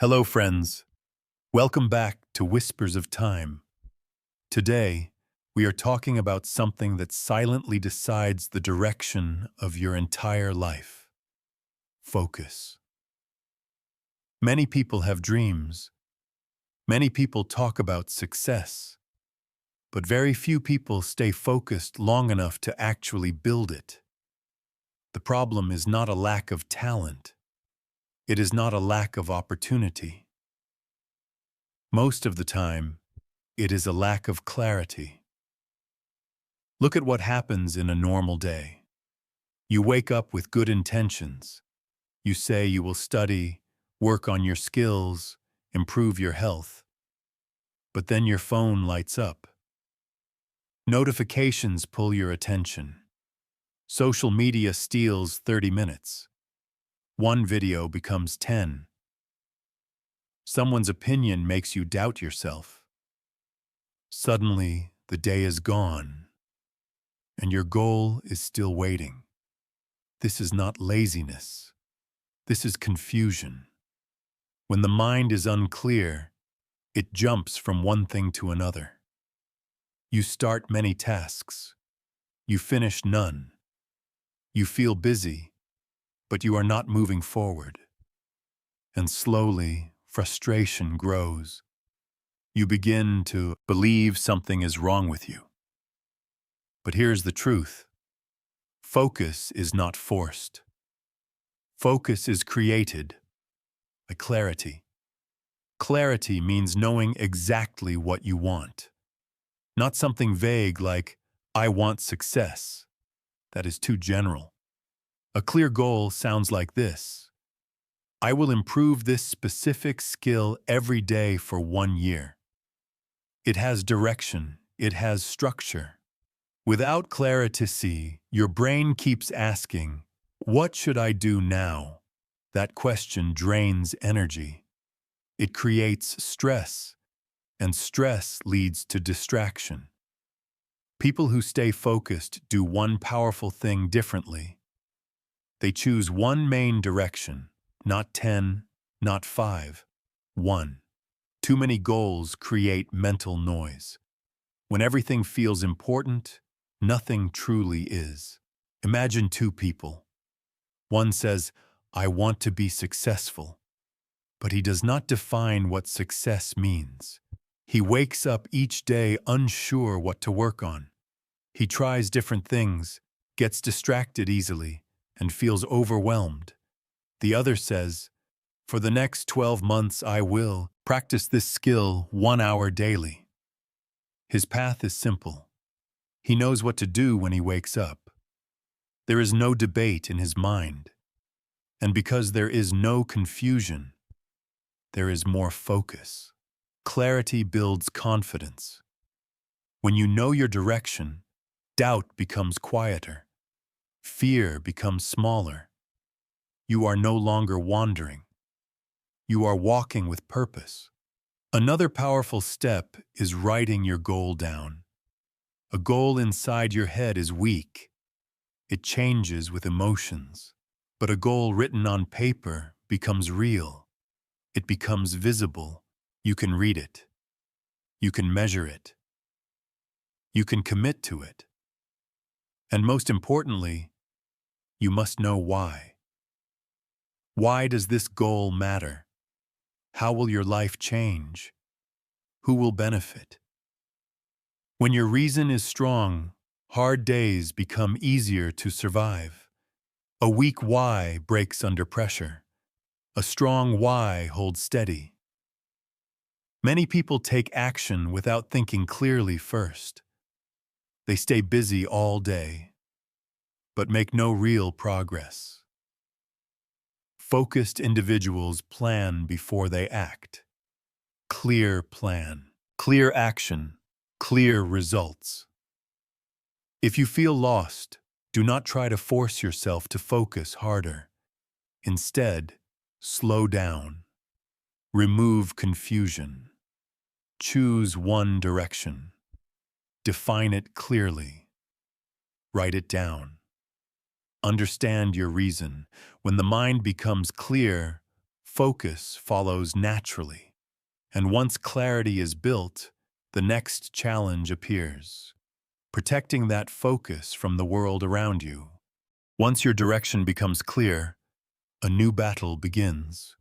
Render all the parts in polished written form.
Hello, friends. Welcome back to Whispers of Time. Today, we are talking about something that silently decides the direction of your entire life: focus. Many people have dreams. Many people talk about success. But very few people stay focused long enough to actually build it. The problem is not a lack of talent. It is not a lack of opportunity. Most of the time, it is a lack of clarity. Look at what happens in a normal day. You wake up with good intentions. You say you will study, work on your skills, improve your health. But then your phone lights up. Notifications pull your attention. Social media steals 30 minutes. One video becomes 10. Someone's opinion makes you doubt yourself. Suddenly, the day is gone, and your goal is still waiting. This is not laziness. This is confusion. When the mind is unclear, it jumps from one thing to another. You start many tasks. You finish none. You feel busy, but you are not moving forward. And slowly, frustration grows. You begin to believe something is wrong with you. But here's the truth. Focus is not forced. Focus is created by clarity. Clarity means knowing exactly what you want. Not something vague like, I want success. That is too general. A clear goal sounds like this: I will improve this specific skill every day for 1 year. It has direction. It has structure. Without clarity, your brain keeps asking, what should I do now? That question drains energy. It creates stress, and stress leads to distraction. People who stay focused do one powerful thing differently. They choose one main direction, not 10, not 5, one. Too many goals create mental noise. When everything feels important, nothing truly is. Imagine two people. One says, I want to be successful, but he does not define what success means. He wakes up each day unsure what to work on. He tries different things, gets distracted easily, and feels overwhelmed. The other says, for the next 12 months I will practice this skill 1 hour daily. His path is simple. He knows what to do when he wakes up. There is no debate in his mind. And because there is no confusion, there is more focus. Clarity builds confidence. When you know your direction, doubt becomes quieter. Fear becomes smaller. You are no longer wandering. You are walking with purpose. Another powerful step is writing your goal down. A goal inside your head is weak. It changes with emotions. But a goal written on paper becomes real. It becomes visible. You can read it. You can measure it. You can commit to it. And most importantly, you must know why. Why does this goal matter? How will your life change? Who will benefit? When your reason is strong, hard days become easier to survive. A weak why breaks under pressure. A strong why holds steady. Many people take action without thinking clearly first. They stay busy all day, but make no real progress. Focused individuals plan before they act. Clear plan, clear action, clear results. If you feel lost, do not try to force yourself to focus harder. Instead, slow down. Remove confusion. Choose one direction. Define it clearly. Write it down. Understand your reason. When the mind becomes clear, focus follows naturally. And once clarity is built, the next challenge appears: protecting that focus from the world around you. Once your direction becomes clear, a new battle begins.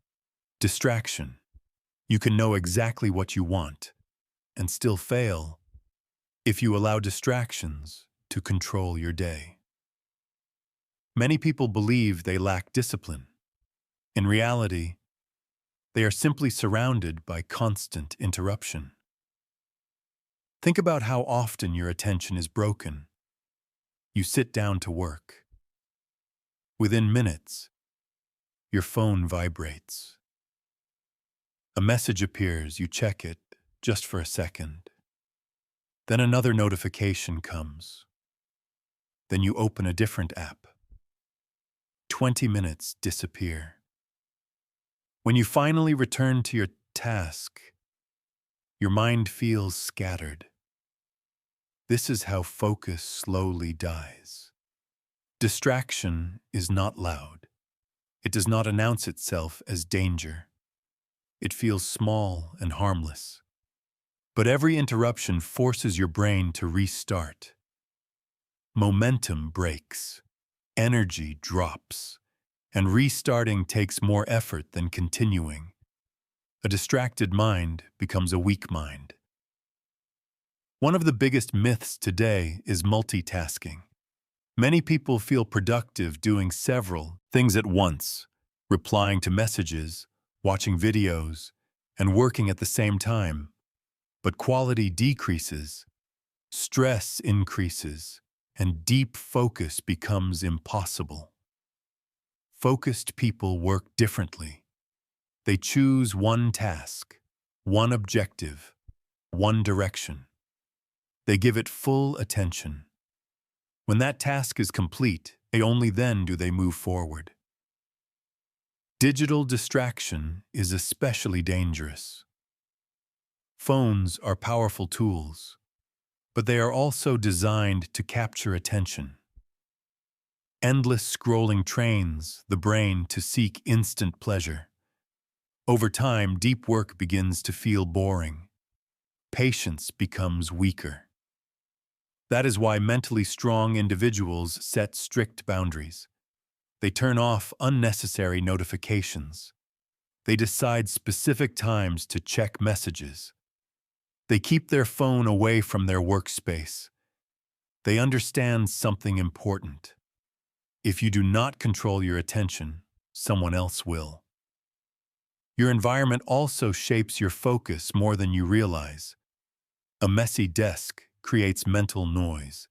Distraction. You can know exactly what you want and still fail if you allow distractions to control your day. Many people believe they lack discipline. In reality, they are simply surrounded by constant interruption. Think about how often your attention is broken. You sit down to work. Within minutes, your phone vibrates. A message appears, you check it just for a second. Then another notification comes. Then you open a different app. 20 minutes disappear. When you finally return to your task, your mind feels scattered. This is how focus slowly dies. Distraction is not loud. It does not announce itself as danger. It feels small and harmless. But every interruption forces your brain to restart. Momentum breaks. Energy drops. And restarting takes more effort than continuing. A distracted mind becomes a weak mind. One of the biggest myths today is multitasking. Many people feel productive doing several things at once, replying to messages, watching videos, and working at the same time. But quality decreases, stress increases, and deep focus becomes impossible. Focused people work differently. They choose one task, one objective, one direction. They give it full attention. When that task is complete, only then do they move forward. Digital distraction is especially dangerous. Phones are powerful tools, but they are also designed to capture attention. Endless scrolling trains the brain to seek instant pleasure. Over time, deep work begins to feel boring. Patience becomes weaker. That is why mentally strong individuals set strict boundaries. They turn off unnecessary notifications. They decide specific times to check messages. They keep their phone away from their workspace. They understand something important. If you do not control your attention, someone else will. Your environment also shapes your focus more than you realize. A messy desk creates mental noise.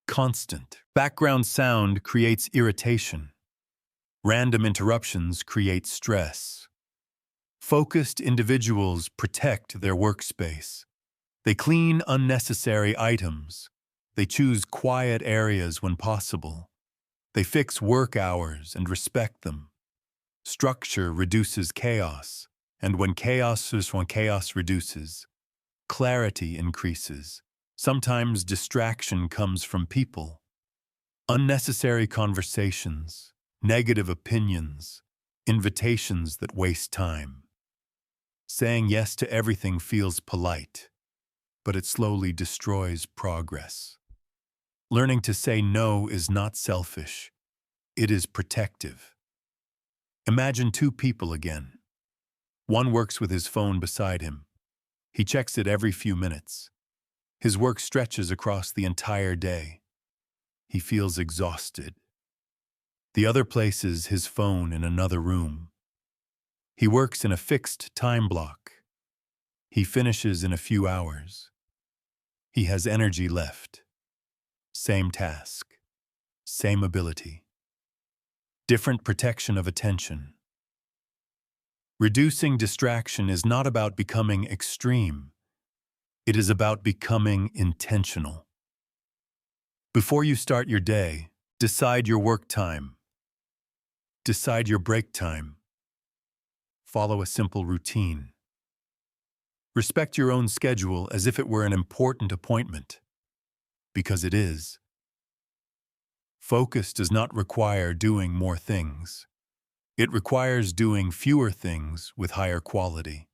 Constant background sound creates irritation. Random interruptions create stress. Focused individuals protect their workspace. They clean unnecessary items. They choose quiet areas when possible. They fix work hours and respect them. Structure reduces chaos, and when chaos reduces, clarity increases. Sometimes distraction comes from people. Unnecessary conversations, negative opinions, invitations that waste time. Saying yes to everything feels polite, but it slowly destroys progress. Learning to say no is not selfish. It is protective. Imagine two people again. One works with his phone beside him. He checks it every few minutes. His work stretches across the entire day. He feels exhausted. The other places his phone in another room. He works in a fixed time block. He finishes in a few hours. He has energy left. Same task. Same ability. Different protection of attention. Reducing distraction is not about becoming extreme. It is about becoming intentional. Before you start your day, decide your work time. Decide your break time. Follow a simple routine. Respect your own schedule as if it were an important appointment, because it is. Focus does not require doing more things. It requires doing fewer things with higher quality.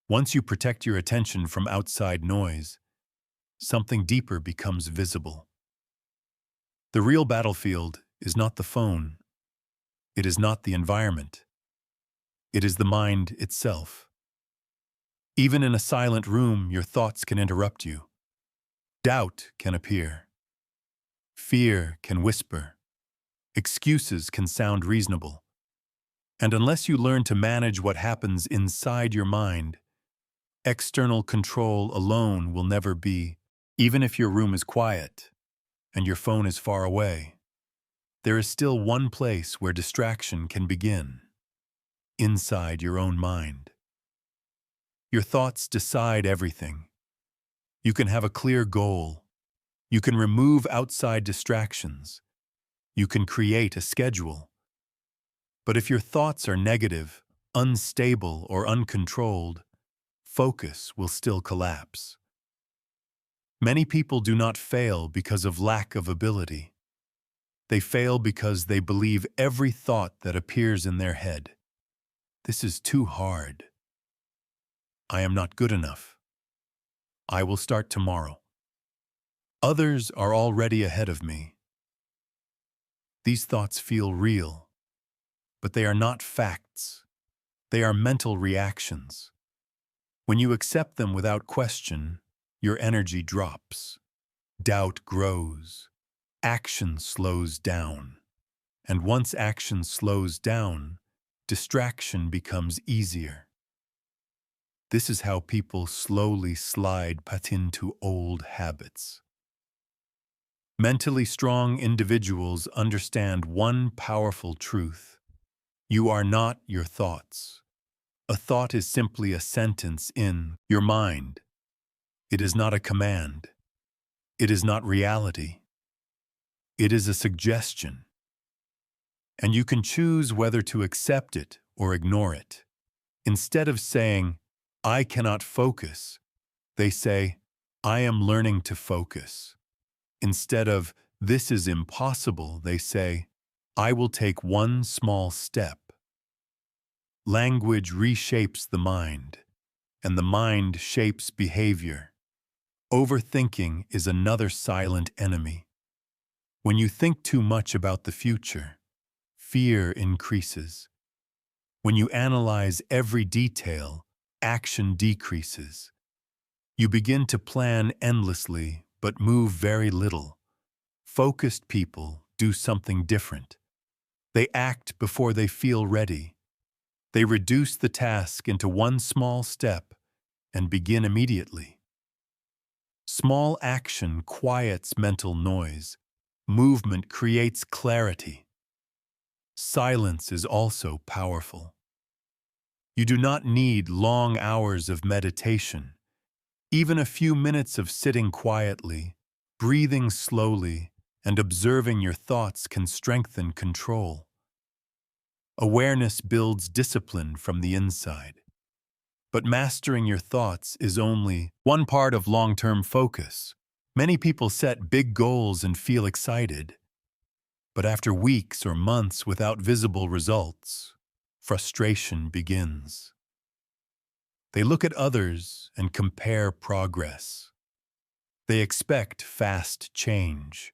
Once you protect your attention from outside noise, something deeper becomes visible. The real battlefield is not the phone. It is not the environment. It is the mind itself. Even in a silent room, your thoughts can interrupt you. Doubt can appear. Fear can whisper. Excuses can sound reasonable. And unless you learn to manage what happens inside your mind, external control alone will never be. Even if your room is quiet and your phone is far away, there is still one place where distraction can begin: inside your own mind. Your thoughts decide everything. You can have a clear goal. You can remove outside distractions. You can create a schedule. But if your thoughts are negative, unstable, or uncontrolled, focus will still collapse. Many people do not fail because of lack of ability. They fail because they believe every thought that appears in their head. This is too hard. I am not good enough. I will start tomorrow. Others are already ahead of me. These thoughts feel real, but they are not facts. They are mental reactions. When you accept them without question, your energy drops. Doubt grows. Action slows down. And once action slows down, distraction becomes easier. This is how people slowly slide back into old habits. Mentally strong individuals understand one powerful truth: you are not your thoughts. A thought is simply a sentence in your mind. It is not a command. It is not reality. It is a suggestion. And you can choose whether to accept it or ignore it. Instead of saying, "I cannot focus," they say, "I am learning to focus." Instead of, "This is impossible," they say, "I will take one small step." Language reshapes the mind, and the mind shapes behavior. Overthinking is another silent enemy. When you think too much about the future, fear increases. When you analyze every detail, action decreases. You begin to plan endlessly, but move very little. Focused people do something different. They act before they feel ready. They reduce the task into one small step and begin immediately. Small action quiets mental noise. Movement creates clarity. Silence is also powerful. You do not need long hours of meditation. Even a few minutes of sitting quietly, breathing slowly, and observing your thoughts can strengthen control. Awareness builds discipline from the inside. But mastering your thoughts is only one part of long-term focus. Many people set big goals and feel excited. But after weeks or months without visible results, frustration begins. They look at others and compare progress. They expect fast change.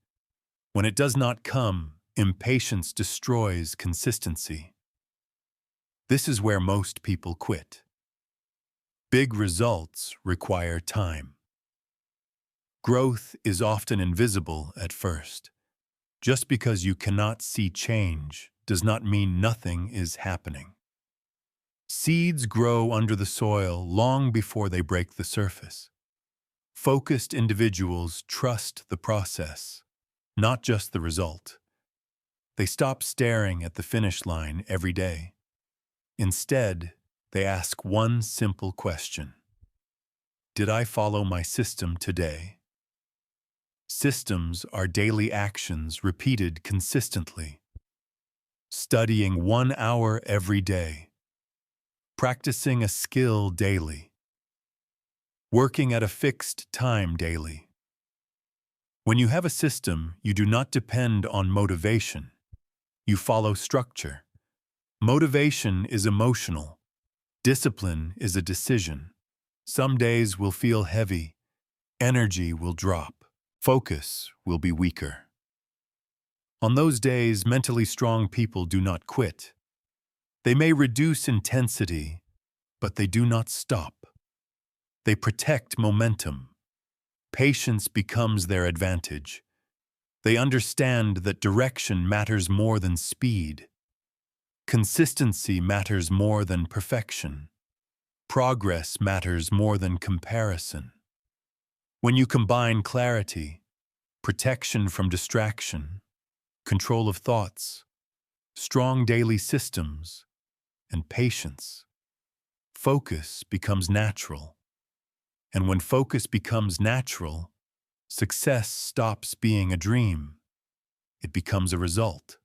When it does not come, impatience destroys consistency. This is where most people quit. Big results require time. Growth is often invisible at first. Just because you cannot see change does not mean nothing is happening. Seeds grow under the soil long before they break the surface. Focused individuals trust the process, not just the result. They stop staring at the finish line every day. Instead, they ask one simple question: did I follow my system today? Systems are daily actions repeated consistently. Studying 1 hour every day. Practicing a skill daily. Working at a fixed time daily. When you have a system, you do not depend on motivation. You follow structure. Motivation is emotional. Discipline is a decision. Some days will feel heavy. Energy will drop. Focus will be weaker. On those days, mentally strong people do not quit. They may reduce intensity, but they do not stop. They protect momentum. Patience becomes their advantage. They understand that direction matters more than speed. Consistency matters more than perfection. Progress matters more than comparison. When you combine clarity, protection from distraction, control of thoughts, strong daily systems, and patience, focus becomes natural. And when focus becomes natural, success stops being a dream. It becomes a result.